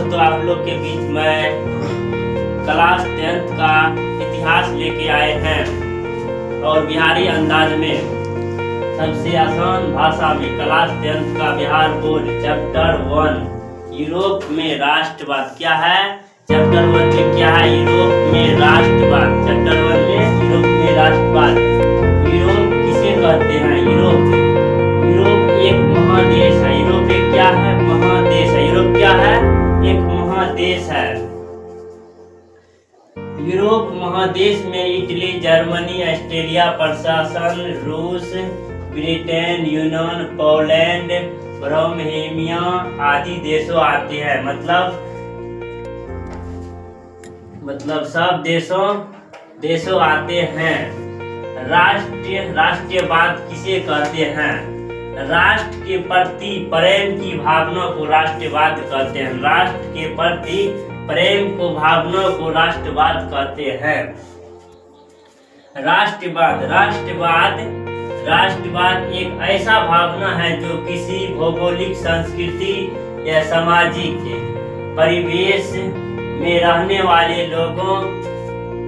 दोस्तों, आप लोग के बीच में क्लास 10th का इतिहास लेके आए हैं और बिहारी अंदाज में सबसे आसान भाषा में क्लास 10th का बिहार बोर्ड चैप्टर 1 यूरोप में राष्ट्रवाद क्या है। चैप्टर 1 में क्या है? यूरोप में राष्ट्रवाद। चैप्टर 1 में यूरोप में राष्ट्रवाद। यूरोप किसे कहते हैं? यूरोप एक महादेश है। यूरोप एक क्या है? महादेश है। यूरोप क्या है? एक महादेश है। यूरोप महादेश में इटली, जर्मनी, ऑस्ट्रेलिया, प्रशासन, रूस, ब्रिटेन, यूनान, पोलैंड, बोहेमिया आदि देशों आते हैं। मतलब सब देशों आते हैं। राष्ट्रीयवाद किसे कहते हैं? राष्ट्र के प्रति प्रेम की भावना को राष्ट्रवाद कहते हैं। राष्ट्र के प्रति प्रेम को भावना को राष्ट्रवाद कहते हैं। राष्ट्रवाद एक ऐसा भावना है जो किसी भौगोलिक, संस्कृति या सामाजिक परिवेश में रहने वाले लोगों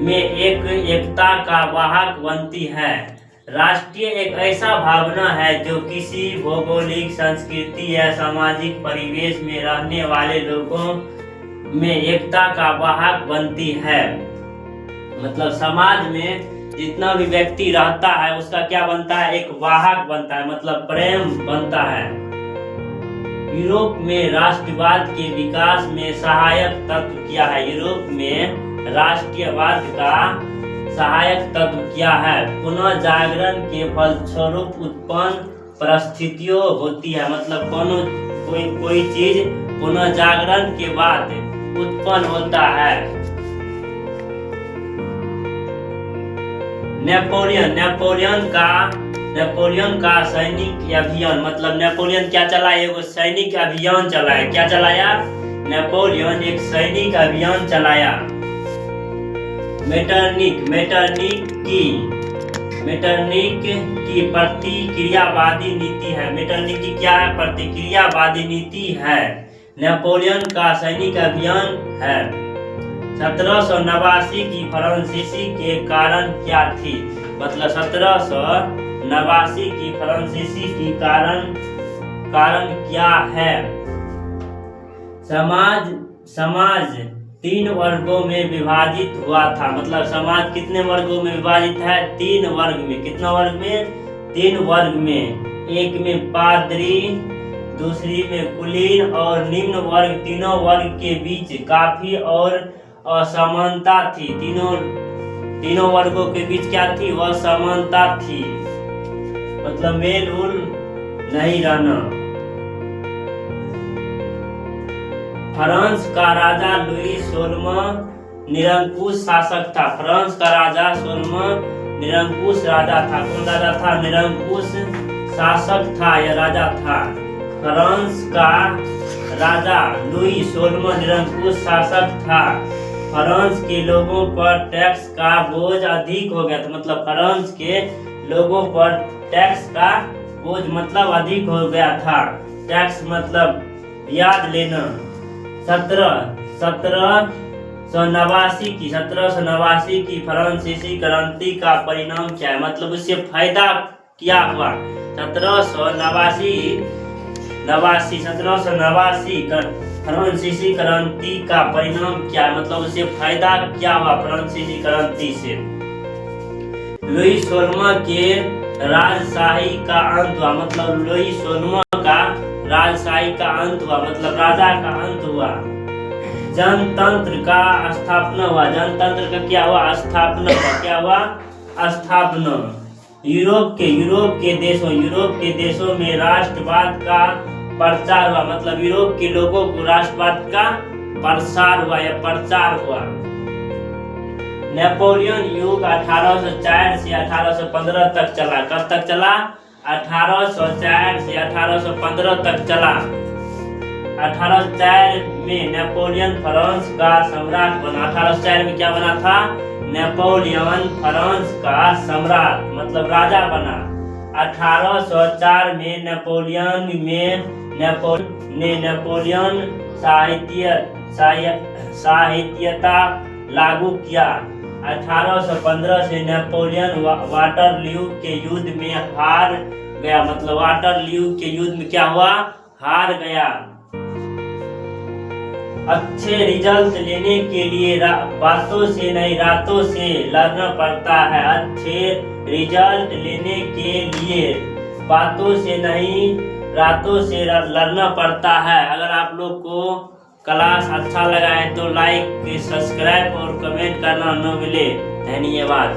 में एकता का वाहक बनती है। राष्ट्रीय एक ऐसा भावना है जो किसी भौगोलिक, संस्कृति या सामाजिक परिवेश में रहने वाले लोगों में एकता का वाहक बनती है। मतलब समाज में जितना भी व्यक्ति रहता है उसका क्या बनता है? एक वाहक बनता है, मतलब प्रेम बनता है। यूरोप में राष्ट्रवाद के विकास में सहायक तत्व क्या है? यूरोप में राष्ट्रवाद का सहायक तत्व क्या है? पुनः जागरण के फलस्वरूप उत्पन्न परिस्थितियों होती है। मतलब कोई चीज पुनः जागरण के बाद उत्पन्न होता है। नेपोलियन का सैनिक अभियान। मतलब नेपोलियन क्या चलाया? एगो सैनिक अभियान चलाया। क्या चलाया? नेपोलियन एक सैनिक अभियान चलाया। मेटरनिक की प्रतिक्रियावादी नीति है। मेटरनिक की क्या है? प्रतिक्रियावादी नीति है। नेपोलियन का सैनिक अभियान है। 1789 की फ्रांसीसी के कारण क्या थी? मतलब 1789 की फ्रांसीसी की कारण क्या है? समाज 3 वर्गों में विभाजित हुआ था। मतलब समाज कितने वर्गों में विभाजित है? 3 वर्ग में। कितना वर्ग में? 3 वर्ग में। एक में पादरी, दूसरी में कुलीन और निम्न वर्ग। तीनों वर्ग के बीच काफी और असमानता थी। तीनों वर्गों के बीच क्या थी? असमानता थी। मतलब मेल उल नहीं रहना। फ्रांस का राजा लुई 16वां निरंकुश शासक था। फ्रांस का राजा 16वां निरंकुश राजा था। कौन राजा था? निरंकुश शासक था या राजा था। फ्रांस का राजा लुई 16वां निरंकुश शासक था। फ्रांस के लोगों पर टैक्स का बोझ अधिक हो गया था। मतलब फ्रांस के लोगों पर टैक्स का बोझ मतलब अधिक हो गया था। टैक्स मतलब ब्याज लेना। 1789 की फ्रांसीसी क्रांति का परिणाम क्या है? मतलब उससे फायदा क्या हुआ? 1789 फ्रांसीसी क्रांति का परिणाम क्या है? मतलब उससे फायदा क्या हुआ फ्रांसीसी क्रांति से? लुई 16वां के राजशाही का अंत हुआ। मतलब लुई 16वां का राजशाही का अंत हुआ। मतलब राजा का अंत हुआ। जनतंत्र का स्थापना हुआ। जनतंत्र का क्या हुआ? स्थापना हुआ। क्या हुआ? स्थापना। यूरोप के देशों में राष्ट्रवाद का प्रचार हुआ। मतलब यूरोप के लोगों को राष्ट्रवाद का प्रसार हुआ या प्रचार हुआ। नेपोलियन युग 1804 से 1815 तक चला। कब तक चला? 1804 से 1815 तक चला। 1804 में नेपोलियन फ्रांस का सम्राट बना। 1804 में क्या बना था? नेपोलियन फ्रांस का सम्राट मतलब राजा बना। 1804 में नेपोलियन साहित्यता लागू किया। 1815 से नेपोलियन वाटरलू के युद्ध में हार गया, मतलब वाटरलू के युद्ध में क्या हुआ, हार गया। अच्छे रिजल्ट लेने के लिए बातों से नहीं रातों से लड़ना पड़ता है। अच्छे रिजल्ट लेने के लिए बातों से नहीं रातों से लड़ना पड़ता है। अगर आप लोग को क्लास अच्छा लगा है तो लाइक, सब्सक्राइब और कमेंट करना न भूले। धन्यवाद।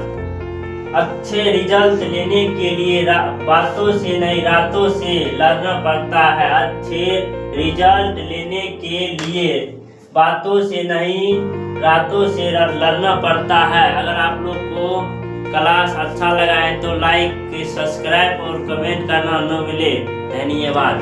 अच्छे रिजल्ट लेने के लिए बातों से नहीं रातों से लड़ना पड़ता है। अच्छे रिजल्ट लेने के लिए बातों से नहीं रातों से लड़ना पड़ता है। अगर आप लोग को क्लास अच्छा लगा है तो लाइक, सब्सक्राइब और कमेंट करना न भूले। धन्यवाद।